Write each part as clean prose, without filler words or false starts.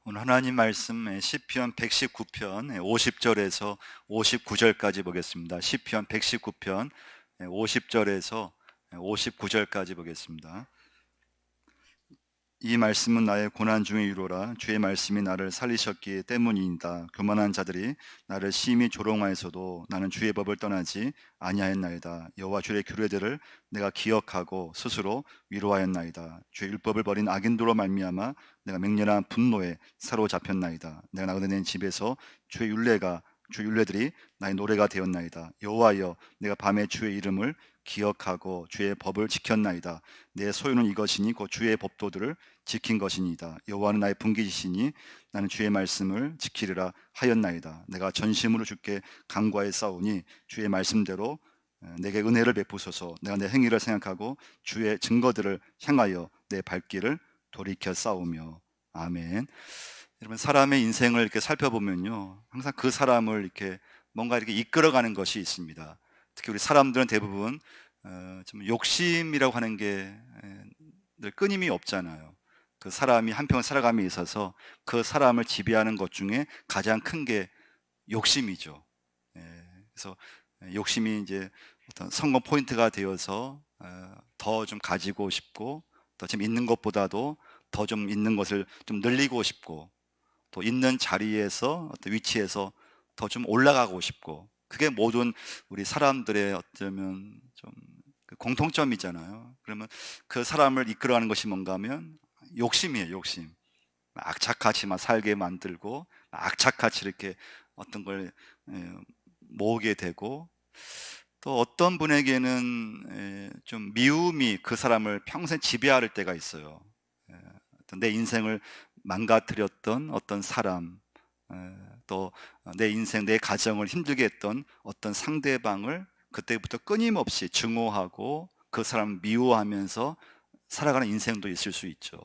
오늘 하나님 말씀 시편 119편 50절에서 59절까지 보겠습니다. 시편 119편 50절에서 59절까지 보겠습니다. 이 말씀은 나의 고난 중의 위로라. 주의 말씀이 나를 살리셨기 때문이다. 교만한 자들이 나를 심히 조롱하여서도 나는 주의 법을 떠나지 아니하였나이다. 여호와 주의 규례들을 내가 기억하고 스스로 위로하였나이다. 주의 율법을 버린 악인들로 말미암아 내가 맹렬한 분노에 사로잡혔나이다. 내가 나그네 된 집에서 주의 율례들이 나의 노래가 되었나이다. 여호와여, 내가 밤에 주의 이름을 기억하고 주의 법을 지켰나이다. 내 소유는 이것이니 곧 주의 법도들을 지킨 것이니이다. 여호와는 나의 분깃이시니 나는 주의 말씀을 지키리라 하였나이다. 내가 전심으로 주께 간구하였사오니 주의 말씀대로 내게 은혜를 베푸소서. 내가 내 행위를 생각하고 주의 증거들을 향하여 내 발길을 돌이켜 싸우며. 아멘. 여러분, 사람의 인생을 이렇게 살펴보면요, 항상 그 사람을 이렇게 뭔가 이렇게 이끌어가는 것이 있습니다. 특히 우리 사람들은 대부분 좀 욕심이라고 하는 게 늘 끊임이 없잖아요. 그 사람이 한평 살아감에 있어서 그 사람을 지배하는 것 중에 가장 큰 게 욕심이죠. 그래서 욕심이 이제 어떤 성공 포인트가 되어서 더 좀 가지고 싶고, 더 지금 있는 것보다도 더 좀 있는 것을 좀 늘리고 싶고, 또 있는 자리에서 어떤 위치에서 더 좀 올라가고 싶고, 그게 모든 우리 사람들의 어쩌면 좀 그 공통점이잖아요. 그러면 그 사람을 이끌어가는 것이 뭔가 하면 욕심이에요. 욕심. 악착같이 막 살게 만들고, 악착같이 이렇게 어떤 걸 모으게 되고, 또 어떤 분에게는 좀 미움이 그 사람을 평생 지배할 때가 있어요. 어떤 내 인생을 망가뜨렸던 어떤 사람, 또 내 인생, 내 가정을 힘들게 했던 어떤 상대방을 그때부터 끊임없이 증오하고 그 사람을 미워하면서 살아가는 인생도 있을 수 있죠.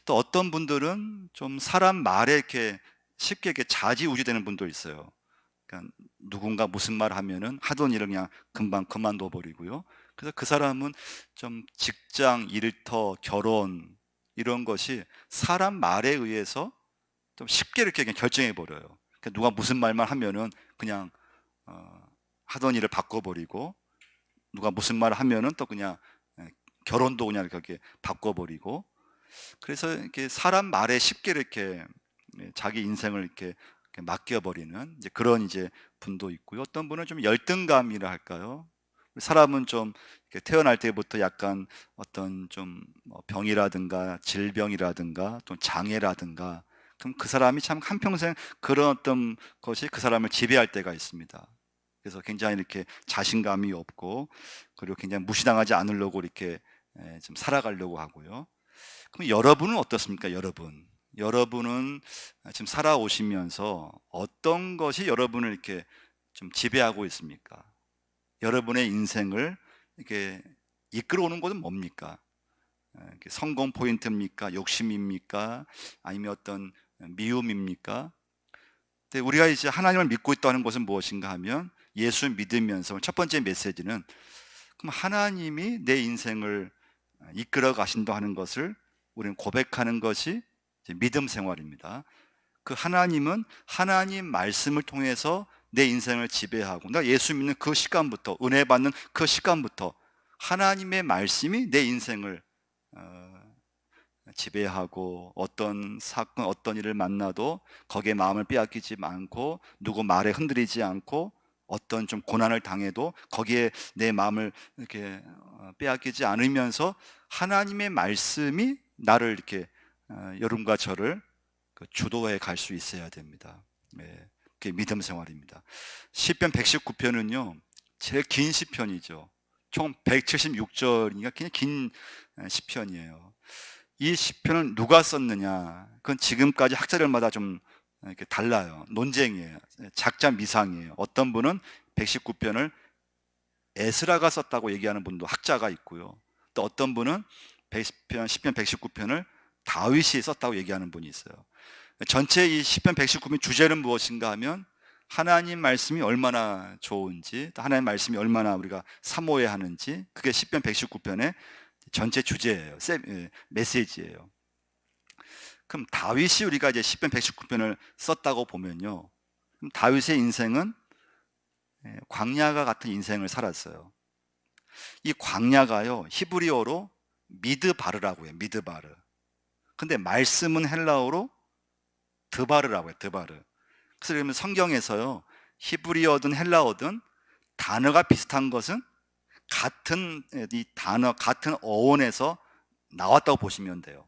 또 어떤 분들은 좀 사람 말에 이렇게 쉽게 이렇게 좌지우지되는 분도 있어요. 그러니까 누군가 무슨 말 하면은 하던 일을 그냥 금방 그만둬 버리고요. 그래서 그 사람은 좀 직장, 일터, 결혼 이런 것이 사람 말에 의해서 좀 쉽게 이렇게 그냥 결정해 버려요. 그러니까 누가 무슨 말만 하면은 그냥 하던 일을 바꿔버리고, 누가 무슨 말을 하면은 또 그냥 결혼도 그냥 이렇게 바꿔버리고, 그래서 이렇게 사람 말에 쉽게 이렇게 자기 인생을 이렇게 맡겨버리는 이제 그런 이제 분도 있고요. 어떤 분은 좀 열등감이라 할까요? 사람은 좀 이렇게 태어날 때부터 약간 어떤 좀 병이라든가 질병이라든가 또 장애라든가, 그럼 그 사람이 참 한평생 그런 어떤 것이 그 사람을 지배할 때가 있습니다. 그래서 굉장히 이렇게 자신감이 없고, 그리고 굉장히 무시당하지 않으려고 이렇게 좀 살아가려고 하고요. 그럼 여러분은 어떻습니까? 여러분은 지금 살아오시면서 어떤 것이 여러분을 이렇게 좀 지배하고 있습니까? 여러분의 인생을 이렇게 이끌어오는 것은 뭡니까? 성공 포인트입니까? 욕심입니까? 아니면 어떤 미움입니까? 근데 우리가 이제 하나님을 믿고 있다는 것은 무엇인가 하면, 예수 믿으면서 첫 번째 메시지는, 그럼 하나님이 내 인생을 이끌어 가신다 하는 것을 우리는 고백하는 것이 이제 믿음 생활입니다. 그 하나님은 하나님 말씀을 통해서 내 인생을 지배하고, 나 예수 믿는 그 시간부터, 은혜 받는 그 시간부터 하나님의 말씀이 내 인생을 지배하고, 어떤 사건, 어떤 일을 만나도 거기에 마음을 빼앗기지 않고, 누구 말에 흔들리지 않고, 어떤 좀 고난을 당해도 거기에 내 마음을 이렇게 빼앗기지 않으면서 하나님의 말씀이 나를 이렇게 여러분과 저를 주도해 갈 수 있어야 됩니다. 네, 그게 믿음 생활입니다. 시편 119편은요 제일 긴 시편이죠. 총 176절이니까 그냥 긴 시편이에요. 이 시편을 누가 썼느냐, 그건 지금까지 학자들마다 좀 이렇게 달라요. 논쟁이에요. 작자 미상이에요. 어떤 분은 119편을 에스라가 썼다고 얘기하는 분도 학자가 있고요. 또 어떤 분은 시편 119편을 다윗이 썼다고 얘기하는 분이 있어요. 전체 이 시편 119편 주제는 무엇인가 하면, 하나님 말씀이 얼마나 좋은지, 또 하나님 말씀이 얼마나 우리가 사모해야 하는지, 그게 시편 119편의 전체 주제예요. 메시지예요. 그럼 다윗이 우리가 이제 시편 119편을 썼다고 보면요, 그럼 다윗의 인생은 광야가 같은 인생을 살았어요. 이 광야가요, 히브리어로 미드바르라고 해요. 미드바르. 근데 말씀은 헬라어로 드바르라고 해요. 드바르. 그래서 그러면 성경에서요, 히브리어든 헬라어든 단어가 비슷한 것은 같은 이 단어, 같은 어원에서 나왔다고 보시면 돼요.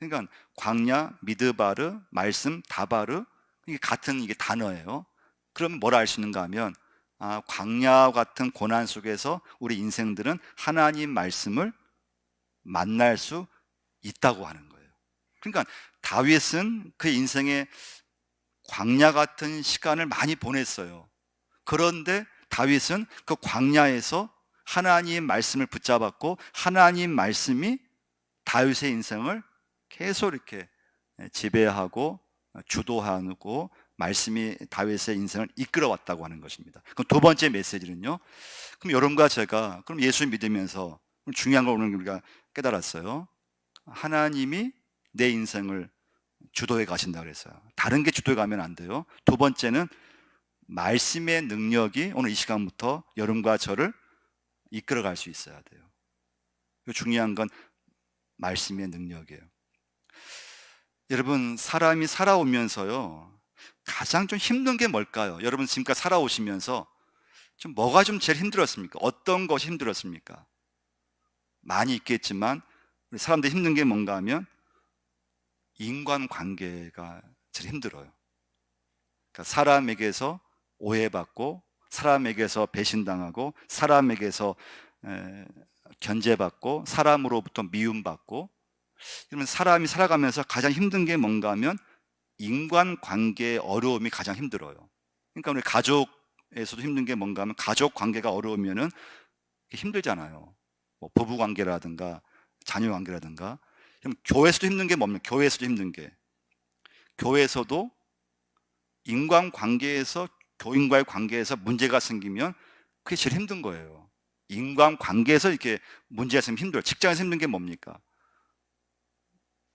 그러니까 광야, 미드바르, 말씀, 다바르, 이게 같은 이게 단어예요. 그러면 뭘 알 수 있는가 하면, 광야 같은 고난 속에서 우리 인생들은 하나님 말씀을 만날 수 있다고 하는 거예요. 그러니까 다윗은 그 인생의 광야 같은 시간을 많이 보냈어요. 그런데 다윗은 그 광야에서 하나님 말씀을 붙잡았고, 하나님 말씀이 다윗의 인생을 계속 이렇게 지배하고 주도하고, 말씀이 다윗의 인생을 이끌어왔다고 하는 것입니다. 그럼 두 번째 메시지는요, 그럼 여러분과 제가 그럼 예수 믿으면서 중요한 걸 오늘 우리가 깨달았어요. 하나님이 내 인생을 주도해 가신다 그랬어요. 다른 게 주도해 가면 안 돼요. 두 번째는 말씀의 능력이 오늘 이 시간부터 여러분과 저를 이끌어 갈 수 있어야 돼요. 중요한 건 말씀의 능력이에요. 여러분, 사람이 살아오면서요, 가장 좀 힘든 게 뭘까요? 여러분 지금까지 살아오시면서 뭐가 좀 제일 힘들었습니까? 어떤 것이 힘들었습니까? 많이 있겠지만 우리 사람들이 힘든 게 뭔가 하면 인간관계가 제일 힘들어요. 그러니까 사람에게서 오해받고, 사람에게서 배신당하고, 사람에게서 견제받고, 사람으로부터 미움받고, 그러면 사람이 살아가면서 가장 힘든 게 뭔가 하면 인간관계의 어려움이 가장 힘들어요. 그러니까 우리 가족에서도 힘든 게 뭔가 하면 가족 관계가 어려우면은 힘들잖아요. 뭐 부부관계라든가 자녀관계라든가. 그럼 교회에서도 힘든 게 뭡니까? 교회에서도 힘든 게, 교회에서도 인간관계에서, 교인과의 관계에서 문제가 생기면 그게 제일 힘든 거예요. 인간관계에서 이렇게 문제가 생기면 힘들어요. 직장에서 힘든 게 뭡니까?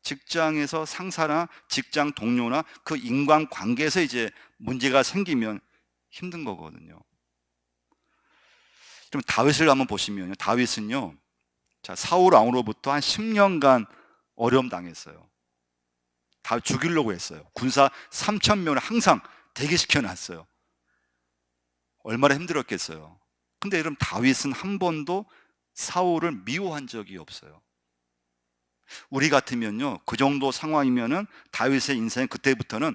직장에서 상사나 직장 동료나 그 인간관계에서 이제 문제가 생기면 힘든 거거든요. 그럼 다윗을 한번 보시면요, 다윗은요, 자, 사울 왕으로부터 한 10년간 어려움 당했어요. 다 죽이려고 했어요. 군사 3,000명을 항상 대기시켜 놨어요. 얼마나 힘들었겠어요. 근데 여러분, 다윗은 한 번도 사울을 미워한 적이 없어요. 우리 같으면요, 그 정도 상황이면은 다윗의 인생 그때부터는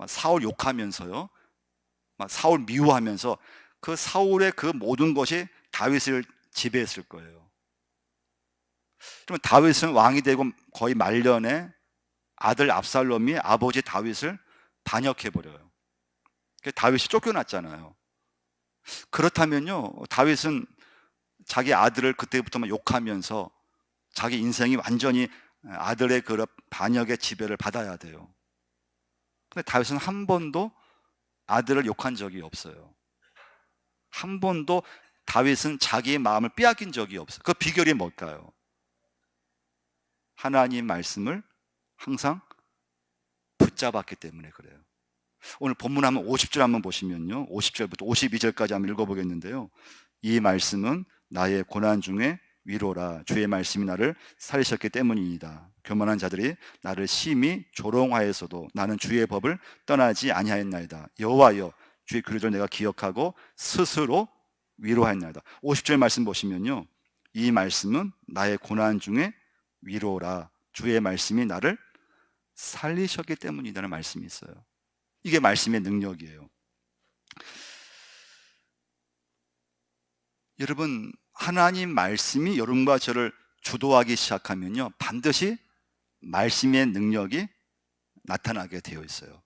사울 욕하면서요, 사울 미워하면서 그 사울의 그 모든 것이 다윗을 지배했을 거예요. 그러면 다윗은 왕이 되고 거의 말년에 아들 압살롬이 아버지 다윗을 반역해버려요. 다윗이 쫓겨났잖아요. 그렇다면요, 다윗은 자기 아들을 그때부터만 욕하면서 자기 인생이 완전히 아들의 그 반역의 지배를 받아야 돼요. 근데 다윗은 한 번도 아들을 욕한 적이 없어요. 한 번도 다윗은 자기의 마음을 빼앗긴 적이 없어요. 그 비결이 뭘까요? 하나님 말씀을 항상 붙잡았기 때문에 그래요. 오늘 본문 한번 50절 한번 보시면요, 50절부터 52절까지 한번 읽어보겠는데요, 이 말씀은 나의 고난 중에 위로라. 주의 말씀이 나를 살리셨기 때문이다. 교만한 자들이 나를 심히 조롱하여서도 나는 주의 법을 떠나지 아니하였나이다. 여호와여, 주의 규례를 내가 기억하고 스스로 위로하였나이다. 50절 말씀 보시면요, 이 말씀은 나의 고난 중에 위로라. 주의 말씀이 나를 살리셨기 때문이라는 말씀이 있어요. 이게 말씀의 능력이에요. 여러분, 하나님 말씀이 여러분과 저를 주도하기 시작하면요, 반드시 말씀의 능력이 나타나게 되어 있어요.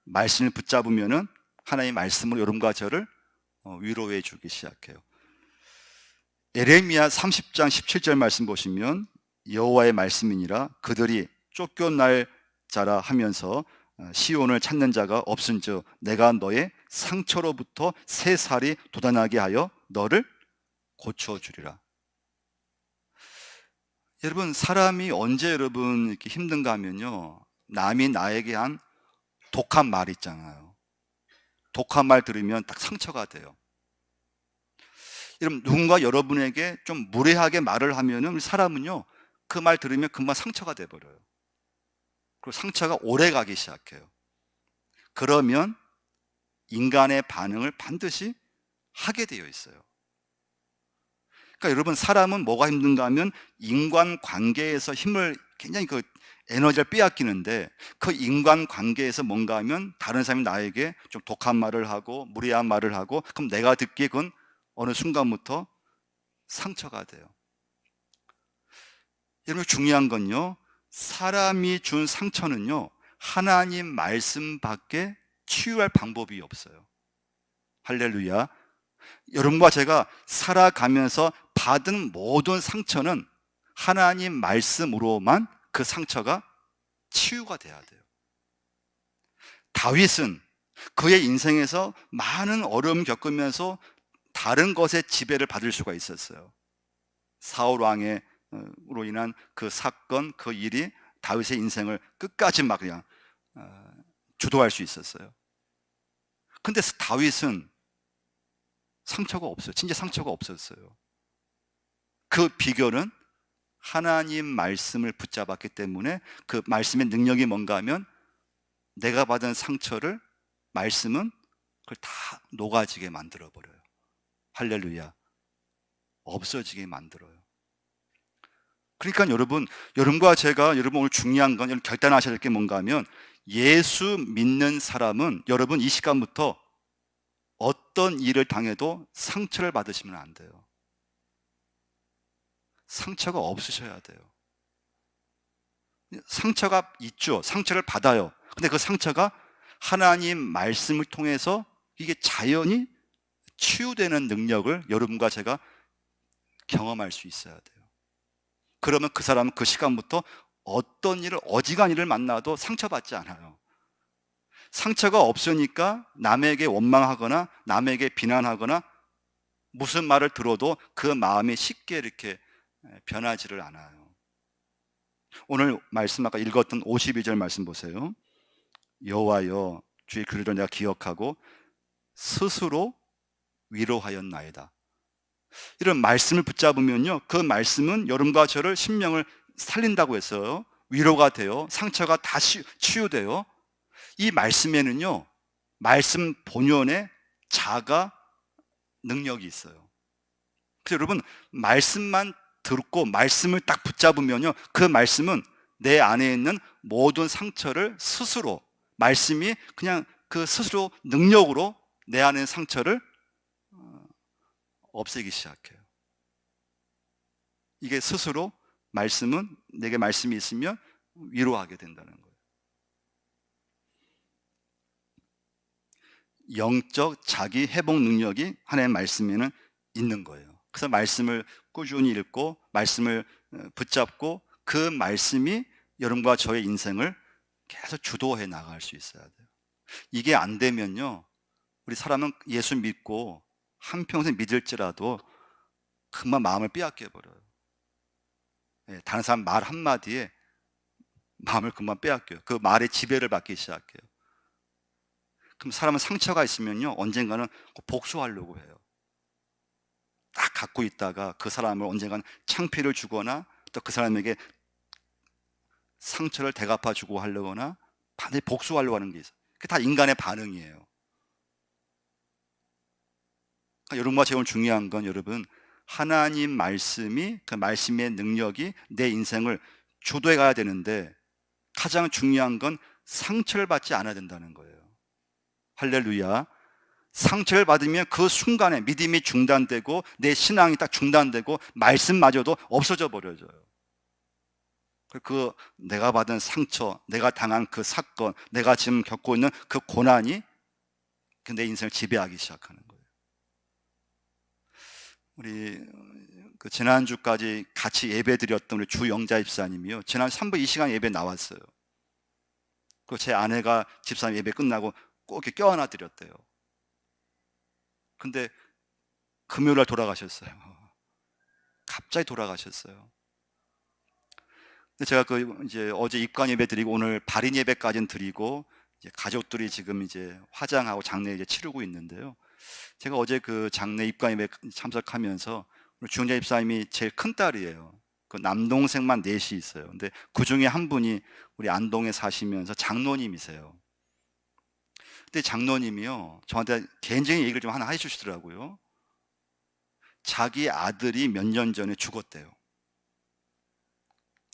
말씀을 붙잡으면은 하나님의 말씀으로 여러분과 저를 위로해 주기 시작해요. 에레미야 30장 17절 말씀 보시면, 여호와의 말씀이니라 그들이 쫓겨날 자라 하면서 시온을 찾는 자가 없은즉 내가 너의 상처로부터 새 살이 돋아나게 하여 너를 고쳐주리라. 여러분, 사람이 언제 여러분 이렇게 힘든가 하면요, 남이 나에게 한 독한 말 있잖아요. 독한 말 들으면 딱 상처가 돼요. 여러분, 누군가 여러분에게 좀 무례하게 말을 하면은 사람은요, 그 말 들으면 금방 상처가 돼 버려요. 그리고 상처가 오래 가기 시작해요. 그러면 인간의 반응을 반드시 하게 되어 있어요. 그러니까 여러분, 사람은 뭐가 힘든가 하면 인간 관계에서 힘을 굉장히 에너지를 빼앗기는데, 그 인간 관계에서 뭔가 하면 다른 사람이 나에게 좀 독한 말을 하고 무례한 말을 하고, 그럼 내가 듣기에 그건 어느 순간부터 상처가 돼요. 여러분, 중요한 건요, 사람이 준 상처는요, 하나님 말씀밖에 치유할 방법이 없어요. 할렐루야. 여러분과 제가 살아가면서 받은 모든 상처는 하나님 말씀으로만 그 상처가 치유가 돼야 돼요. 다윗은 그의 인생에서 많은 어려움을 겪으면서 다른 것의 지배를 받을 수가 있었어요. 사울 왕으로 인한 그 사건, 그 일이 다윗의 인생을 끝까지 막 그냥 주도할 수 있었어요. 근데 다윗은 상처가 없어요. 진짜 상처가 없었어요. 그 비결은 하나님 말씀을 붙잡았기 때문에, 그 말씀의 능력이 뭔가 하면 내가 받은 상처를 말씀은 그걸 다 녹아지게 만들어 버려요. 할렐루야. 없어지게 만들어요. 그러니까 여러분과 제가, 여러분 오늘 중요한 건, 결단하셔야 될 게 뭔가 하면, 예수 믿는 사람은 여러분 이 시간부터 어떤 일을 당해도 상처를 받으시면 안 돼요. 상처가 없으셔야 돼요. 상처가 있죠. 상처를 받아요. 근데 그 상처가 하나님 말씀을 통해서 이게 자연히 치유되는 능력을 여러분과 제가 경험할 수 있어야 돼요. 그러면 그 사람은 그 시간부터 어떤 일을, 어지간한 일을 만나도 상처받지 않아요. 상처가 없으니까 남에게 원망하거나 남에게 비난하거나 무슨 말을 들어도 그 마음이 쉽게 이렇게 변하지를 않아요. 오늘 말씀, 아까 읽었던 52절 말씀 보세요. 여호와여, 주의 규례를 내가 기억하고 스스로 위로하였나이다. 이런 말씀을 붙잡으면요, 그 말씀은 여러분과 저를, 심령을 살린다고 했어요. 위로가 돼요. 상처가 다 치유돼요. 이 말씀에는요, 말씀 본연의 자가 능력이 있어요. 그래서 여러분, 말씀만 듣고 말씀을 딱 붙잡으면요, 그 말씀은 내 안에 있는 모든 상처를 스스로, 말씀이 그냥 그 스스로 능력으로 내 안에 있는 상처를 없애기 시작해요. 이게 스스로, 말씀은, 내게 말씀이 있으면 위로하게 된다는 거예요. 영적 자기 회복 능력이 하나님의 말씀에는 있는 거예요. 그래서 말씀을 꾸준히 읽고 말씀을 붙잡고 그 말씀이 여러분과 저의 인생을 계속 주도해 나갈 수 있어야 돼요. 이게 안 되면요, 우리 사람은 예수 믿고 한평생 믿을지라도 금방 마음을 빼앗겨 버려요. 다른 사람 말 한마디에 마음을 금방 빼앗겨요. 그 말의 지배를 받기 시작해요. 그럼 사람은 상처가 있으면요, 언젠가는 복수하려고 해요. 딱 갖고 있다가 그 사람을 언젠가는 창피를 주거나 또 그 사람에게 상처를 대갚아 주고 하려거나 반드시 복수하려고 하는 게 있어요. 그게 다 인간의 반응이에요. 그러니까 여러분과 제가 오늘 중요한 건, 여러분, 하나님 말씀이, 그 말씀의 능력이 내 인생을 주도해 가야 되는데, 가장 중요한 건 상처를 받지 않아야 된다는 거예요. 할렐루야. 상처를 받으면 그 순간에 믿음이 중단되고 내 신앙이 딱 중단되고 말씀마저도 없어져 버려져요. 그 내가 받은 상처, 내가 당한 그 사건, 내가 지금 겪고 있는 그 고난이 내 인생을 지배하기 시작하는 거예요. 우리 지난주까지 같이 예배 드렸던 우리 주영자 집사님이요, 지난 3부 이 시간 예배 나왔어요. 제 아내가 집사님 예배 끝나고 꼭 이렇게 껴안아 드렸대요. 근데 금요일 날 돌아가셨어요. 갑자기 돌아가셨어요. 근데 제가 이제 어제 입관 예배 드리고 오늘 발인 예배까지는 드리고 이제 가족들이 지금 이제 화장하고 장례 이제 치르고 있는데요. 제가 어제 그 장례 입관 예배 참석하면서 우리 주영자 집사님이 제일 큰 딸이에요. 그 남동생만 넷이 있어요. 근데 그 중에 한 분이 우리 안동에 사시면서 장로님이세요. 근데 장로님이요, 저한테 개인적인 얘기를 좀 하나 해주시더라고요. 자기 아들이 몇 년 전에 죽었대요.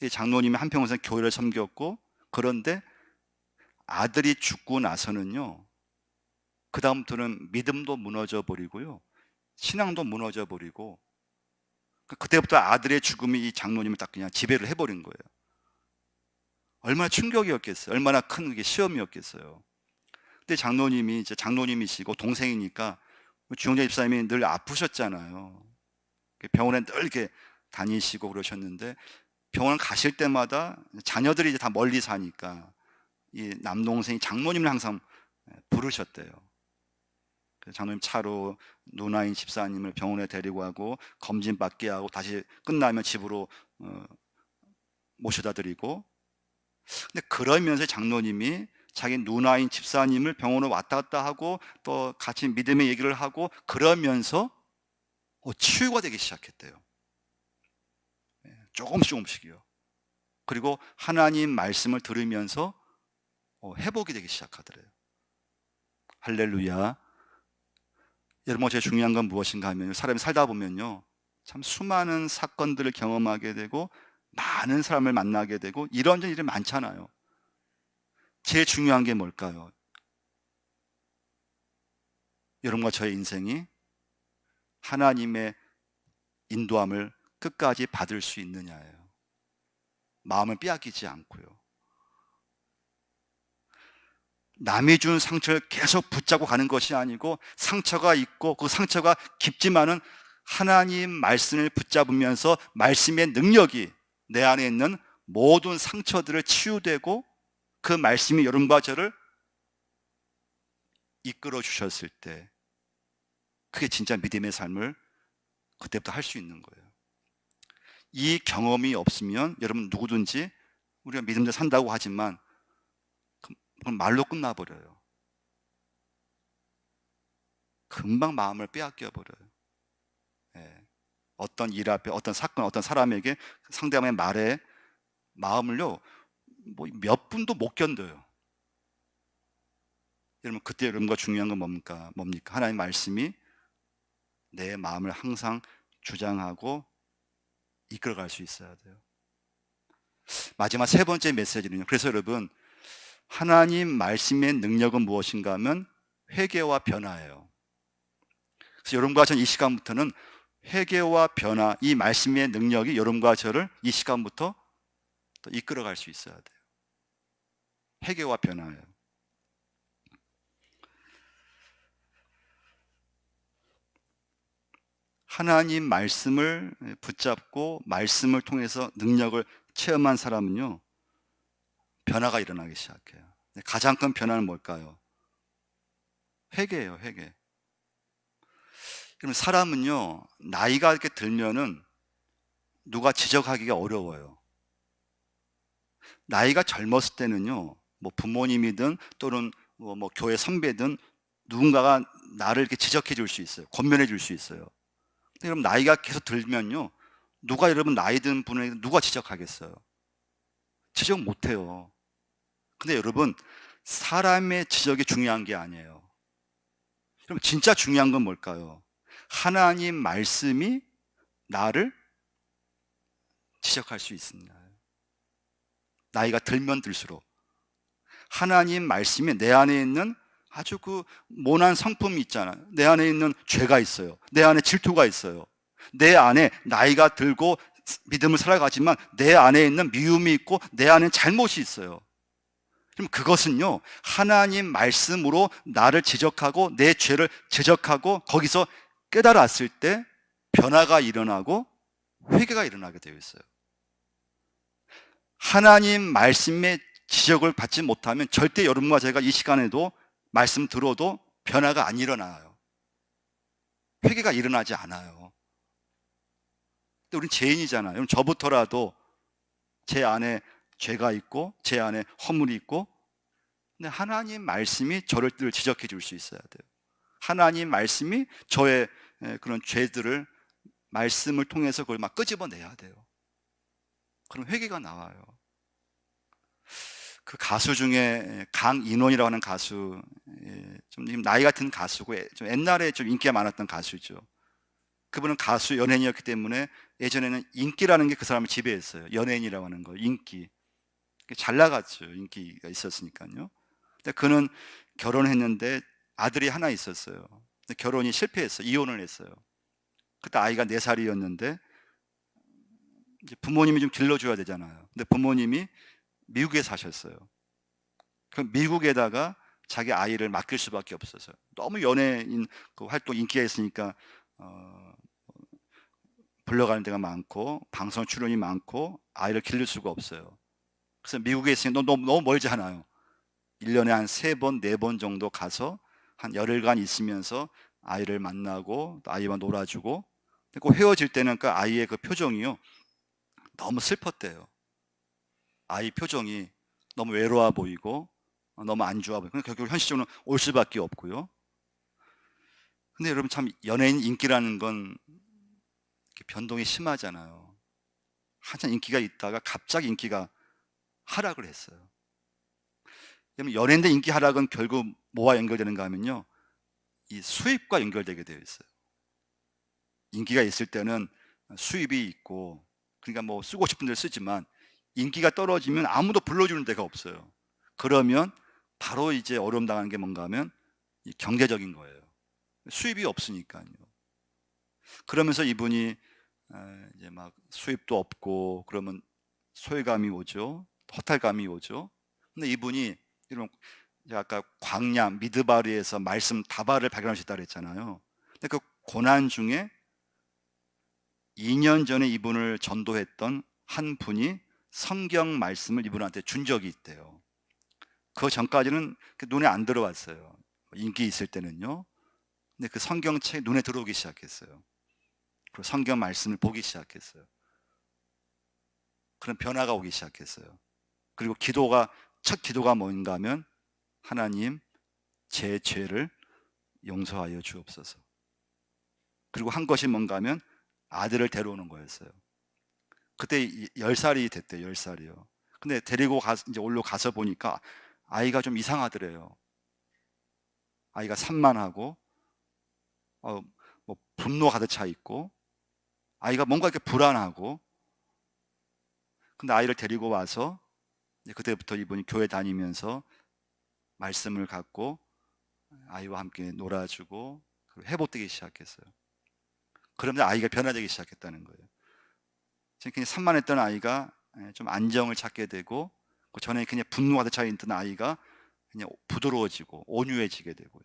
이 장로님이 한평생 교회를 섬겼고, 그런데 아들이 죽고 나서는요, 그 다음부터는 믿음도 무너져 버리고요, 신앙도 무너져 버리고, 그때부터 아들의 죽음이 이 장로님을 딱 그냥 지배를 해버린 거예요. 얼마나 충격이었겠어요. 얼마나 큰 그게 시험이었겠어요. 근데 장로님이 이제 장로님이시고 동생이니까 주영자 집사님이 늘 아프셨잖아요. 병원에 늘 이렇게 다니시고 그러셨는데, 병원 가실 때마다 자녀들이 이제 다 멀리 사니까 이 남동생이 장로님을 항상 부르셨대요. 장로님 차로 누나인 집사님을 병원에 데리고 가고 검진 받게 하고 다시 끝나면 집으로 모셔다 드리고. 근데 그러면서 장로님이 자기 누나인 집사님을 병원에 왔다 갔다 하고 또 같이 믿음의 얘기를 하고 그러면서 치유가 되기 시작했대요. 조금씩이요. 그리고 하나님 말씀을 들으면서 회복이 되기 시작하더래요. 할렐루야. 여러분, 제일 중요한 건 무엇인가 하면, 사람이 살다 보면요, 참 수많은 사건들을 경험하게 되고 많은 사람을 만나게 되고 이런저런 일이 많잖아요. 제일 중요한 게 뭘까요? 여러분과 저의 인생이 하나님의 인도함을 끝까지 받을 수 있느냐예요. 마음을 빼앗기지 않고요. 남이 준 상처를 계속 붙잡고 가는 것이 아니고, 상처가 있고 그 상처가 깊지만은 하나님 말씀을 붙잡으면서 말씀의 능력이 내 안에 있는 모든 상처들을 치유되고 그 말씀이 여러분과 저를 이끌어 주셨을 때, 그게 진짜 믿음의 삶을 그때부터 할 수 있는 거예요. 이 경험이 없으면 여러분 누구든지, 우리가 믿음대로 산다고 하지만 그건 말로 끝나버려요. 금방 마음을 빼앗겨 버려요. 어떤 일 앞에, 어떤 사건, 어떤 사람에게 상대방의 말에 마음을요, 뭐 몇 분도 못 견뎌요. 여러분, 그때 여러분과 중요한 건 뭡니까? 하나님 말씀이 내 마음을 항상 주장하고 이끌어갈 수 있어야 돼요. 마지막 세 번째 메시지는요, 그래서 여러분, 하나님 말씀의 능력은 무엇인가 하면 회개와 변화예요. 그래서 여러분과 전 이 시간부터는 회개와 변화, 이 말씀의 능력이 여러분과 저를 이 시간부터 또 이끌어갈 수 있어야 돼요. 회개와 변화예요. 하나님 말씀을 붙잡고 말씀을 통해서 능력을 체험한 사람은요, 변화가 일어나기 시작해요. 가장 큰 변화는 뭘까요? 회개예요, 회개. 그럼 사람은요, 나이가 이렇게 들면은 누가 지적하기가 어려워요. 나이가 젊었을 때는요, 뭐 부모님이든 또는 뭐 교회 선배든 누군가가 나를 이렇게 지적해 줄 수 있어요. 권면해 줄 수 있어요. 근데 여러분, 나이가 계속 들면요, 누가 여러분 나이 든 분에게 누가 지적하겠어요? 지적 못 해요. 근데 여러분, 사람의 지적이 중요한 게 아니에요. 그럼 진짜 중요한 건 뭘까요? 하나님 말씀이 나를 지적할 수 있습니다. 나이가 들면 들수록 하나님 말씀이 내 안에 있는 아주 그 모난 성품이 있잖아요. 내 안에 있는 죄가 있어요. 내 안에 질투가 있어요. 내 안에 나이가 들고 믿음을 살아가지만 내 안에 있는 미움이 있고 내 안에 잘못이 있어요. 그럼 그것은요, 하나님 말씀으로 나를 지적하고 내 죄를 지적하고 거기서 깨달았을 때 변화가 일어나고 회개가 일어나게 되어 있어요. 하나님 말씀의 지적을 받지 못하면 절대 여러분과 제가 이 시간에도 말씀 들어도 변화가 안 일어나요. 회개가 일어나지 않아요. 근데 우린 죄인이잖아요. 저부터라도 제 안에 죄가 있고 제 안에 허물이 있고, 근데 하나님 말씀이 저를 늘 지적해 줄 수 있어야 돼요. 하나님 말씀이 저의 그런 죄들을 말씀을 통해서 그걸 막 끄집어내야 돼요. 그럼 회개가 나와요. 그 가수 중에 강인원이라고 하는 가수, 좀 나이 같은 가수고 좀 옛날에 좀 인기가 많았던 가수죠. 그분은 가수 연예인이었기 때문에 예전에는 인기라는 게 그 사람을 지배했어요. 연예인이라고 하는 거, 인기. 잘 나갔죠. 인기가 있었으니까요. 근데 그는 결혼했는데 아들이 하나 있었어요. 근데 결혼이 실패했어요. 이혼을 했어요. 그때 아이가 4살이었는데 이제 부모님이 좀 길러줘야 되잖아요. 근데 부모님이 미국에 사셨어요. 그 미국에다가 자기 아이를 맡길 수밖에 없었어요. 너무 연예인 그 활동 인기가 있으니까 불러가는 데가 많고 방송 출연이 많고 아이를 기를 수가 없어요. 그래서 미국에 있으니까 너무 멀지 않아요. 1년에 한 3번, 4번 정도 가서 한 열흘간 있으면서 아이를 만나고 또 아이와 놀아주고, 꼭 헤어질 때는 그 아이의 그 표정이요, 너무 슬펐대요. 아이 표정이 너무 외로워 보이고 너무 안 좋아 보이고, 결국 현실적으로 올 수밖에 없고요. 근데 여러분, 참 연예인 인기라는 건 변동이 심하잖아요. 한참 인기가 있다가 갑자기 인기가 하락을 했어요. 연예인들 인기 하락은 결국 뭐와 연결되는가 하면요, 이 수입과 연결되게 되어 있어요. 인기가 있을 때는 수입이 있고, 그러니까 뭐 쓰고 싶은 대로 쓰지만 인기가 떨어지면 아무도 불러주는 데가 없어요. 그러면 바로 이제 어려움 당하는 게 뭔가 하면 이 경제적인 거예요. 수입이 없으니까요. 그러면서 이분이 이제 막 수입도 없고 그러면 소외감이 오죠. 허탈감이 오죠. 근데 이분이 이런, 제가 아까 광야 미드바리에서 말씀 다발을 발견할 수 있다고 그랬잖아요. 근데 그 고난 중에 2년 전에 이분을 전도했던 한 분이 성경 말씀을 이분한테 준 적이 있대요. 그 전까지는 눈에 안 들어왔어요. 인기 있을 때는요. 근데 그 성경책이 눈에 들어오기 시작했어요. 그리고 성경 말씀을 보기 시작했어요. 그런 변화가 오기 시작했어요. 그리고 첫 기도가 뭔가 하면, 하나님, 제 죄를 용서하여 주옵소서. 그리고 한 것이 뭔가 하면 아들을 데려오는 거였어요. 그때 10살이 됐대요. 10살이요. 근데 데리고 이제 올라가서 보니까 아이가 좀 이상하더래요. 아이가 산만하고 뭐 분노 가득 차 있고, 아이가 뭔가 이렇게 불안하고. 근데 아이를 데리고 와서 이제 그때부터 이분이 교회 다니면서 말씀을 갖고 아이와 함께 놀아주고 회복되기 시작했어요. 그러면 아이가 변화되기 시작했다는 거예요. 그냥 산만했던 아이가 좀 안정을 찾게 되고, 그 전에 그냥 분노가 가득 차 있던 아이가 그냥 부드러워지고 온유해지게 되고요.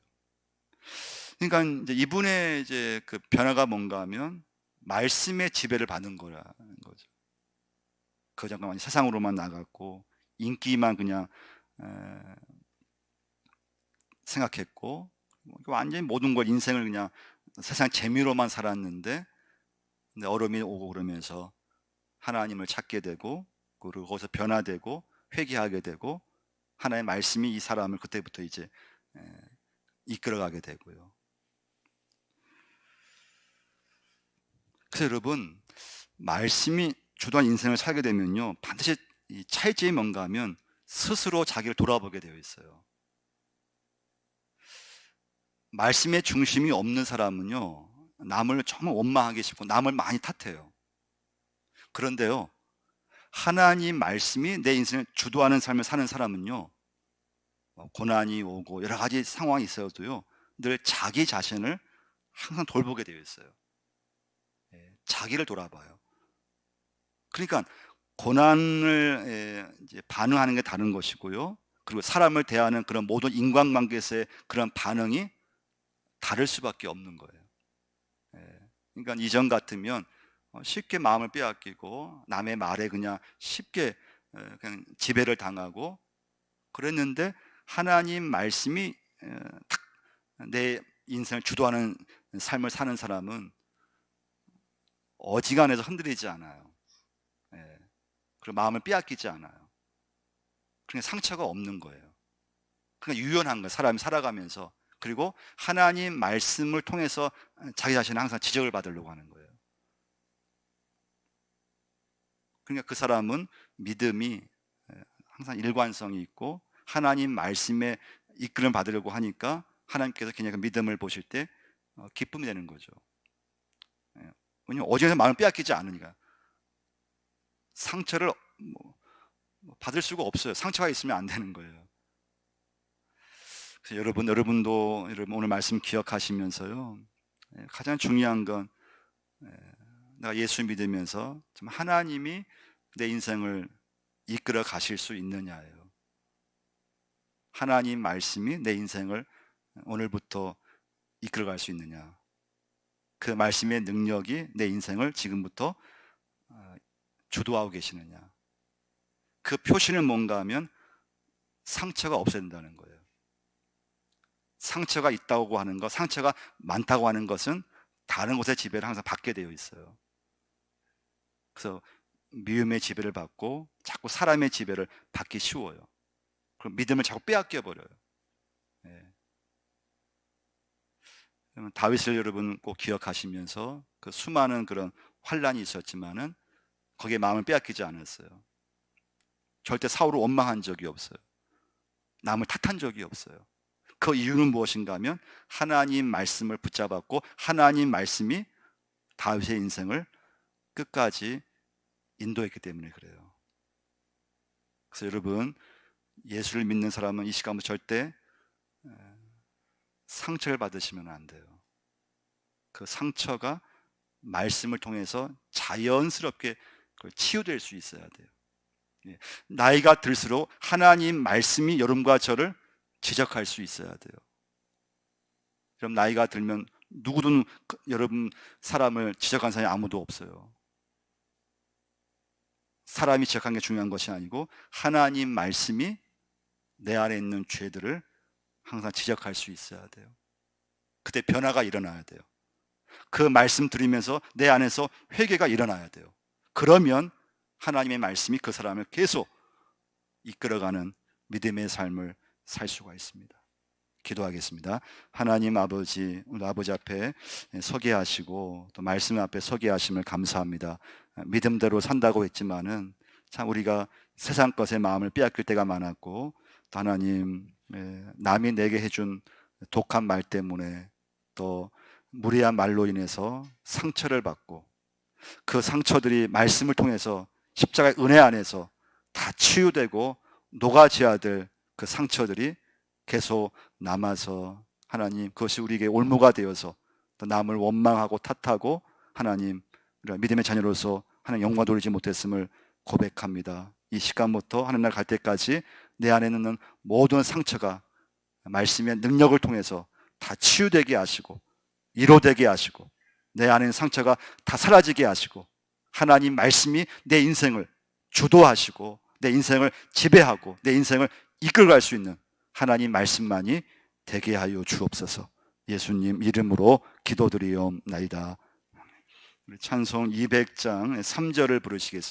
그러니까 이제 이분의 이제 그 변화가 뭔가 하면 말씀의 지배를 받는 거라는 거죠. 그 잠깐만 세상으로만 나갔고 인기만 그냥 생각했고, 완전히 모든 걸, 인생을 그냥 세상 재미로만 살았는데, 근데 어려움이 오고 그러면서 하나님을 찾게 되고, 그리고 거기서 변화되고 회개하게 되고, 하나님의 말씀이 이 사람을 그때부터 이제 이끌어가게 되고요. 그래서 여러분, 말씀이 주도한 인생을 살게 되면요, 반드시 이 차이점이 뭔가 하면 스스로 자기를 돌아보게 되어 있어요. 말씀의 중심이 없는 사람은요, 남을 정말 원망하기 쉽고 남을 많이 탓해요. 그런데요, 하나님 말씀이 내 인생을 주도하는 삶을 사는 사람은요, 고난이 오고 여러 가지 상황이 있어도요, 늘 자기 자신을 항상 돌보게 되어 있어요. 자기를 돌아봐요. 그러니까 고난을 이제 반응하는 게 다른 것이고요, 그리고 사람을 대하는 그런 모든 인간관계에서의 그런 반응이 다를 수밖에 없는 거예요. 그러니까 이전 같으면 쉽게 마음을 빼앗기고 남의 말에 그냥 쉽게 그냥 지배를 당하고 그랬는데, 하나님 말씀이 내 인생을 주도하는 삶을 사는 사람은 어지간해서 흔들리지 않아요. 그리고 마음을 빼앗기지 않아요. 그러니까 상처가 없는 거예요. 그러니까 유연한 거예요. 사람이 살아가면서. 그리고 하나님 말씀을 통해서 자기 자신을 항상 지적을 받으려고 하는 거예요. 그러니까 그 사람은 믿음이 항상 일관성이 있고 하나님 말씀에 이끌음 받으려고 하니까 하나님께서 그냥 그 믿음을 보실 때 기쁨이 되는 거죠. 왜냐하면 어디에서 마음을 빼앗기지 않으니까. 상처를 받을 수가 없어요. 상처가 있으면 안 되는 거예요. 그래서 여러분도 오늘 말씀 기억하시면서요, 가장 중요한 건 내가 예수 믿으면서 좀 하나님이 내 인생을 이끌어 가실 수 있느냐예요. 하나님 말씀이 내 인생을 오늘부터 이끌어 갈 수 있느냐. 그 말씀의 능력이 내 인생을 지금부터 주도하고 계시느냐. 그 표시는 뭔가 하면 상처가 없어야 된다는 거예요. 상처가 있다고 하는 것, 상처가 많다고 하는 것은 다른 곳의 지배를 항상 받게 되어 있어요. 그래서 미움의 지배를 받고 자꾸 사람의 지배를 받기 쉬워요. 그럼 믿음을 자꾸 빼앗겨 버려요. 다윗을 여러분 꼭 기억하시면서 그 수많은 그런 환란이 있었지만은 거기에 마음을 빼앗기지 않았어요. 절대 사울을 원망한 적이 없어요. 남을 탓한 적이 없어요. 그 이유는 무엇인가 하면 하나님 말씀을 붙잡았고 하나님 말씀이 다윗의 인생을 끝까지 인도했기 때문에 그래요. 그래서 여러분, 예수를 믿는 사람은 이 시간부터 절대 상처를 받으시면 안 돼요. 그 상처가 말씀을 통해서 자연스럽게 치유될 수 있어야 돼요. 나이가 들수록 하나님 말씀이 여러분과 저를 지적할 수 있어야 돼요. 그럼 나이가 들면 누구든 여러분 사람을 지적하는 사람이 아무도 없어요. 사람이 지적하는 게 중요한 것이 아니고 하나님 말씀이 내 안에 있는 죄들을 항상 지적할 수 있어야 돼요. 그때 변화가 일어나야 돼요. 그 말씀 들으면서 내 안에서 회개가 일어나야 돼요. 그러면 하나님의 말씀이 그 사람을 계속 이끌어가는 믿음의 삶을 살 수가 있습니다. 기도하겠습니다. 하나님 아버지, 오늘 아버지 앞에 서게 하시고 또 말씀 앞에 서게 하심을 감사합니다. 믿음대로 산다고 했지만은 참 우리가 세상 것에 마음을 빼앗길 때가 많았고 또 하나님, 남이 내게 해준 독한 말 때문에 또 무례한 말로 인해서 상처를 받고 그 상처들이 말씀을 통해서 십자가의 은혜 안에서 다 치유되고 녹아져야 될 그 상처들이 계속 남아서 하나님, 그것이 우리에게 올무가 되어서 또 남을 원망하고 탓하고 하나님, 우리가 믿음의 자녀로서 하나님 영광 돌리지 못했음을 고백합니다. 이 시간부터 하늘날 갈 때까지 내 안에 있는 모든 상처가 말씀의 능력을 통해서 다 치유되게 하시고 위로되게 하시고 내 안에 있는 상처가 다 사라지게 하시고 하나님 말씀이 내 인생을 주도하시고 내 인생을 지배하고 내 인생을 이끌어갈 수 있는 하나님 말씀만이 되게 하여 주옵소서. 예수님 이름으로 기도드리옵나이다. 찬송 200장 3절을 부르시겠습니다.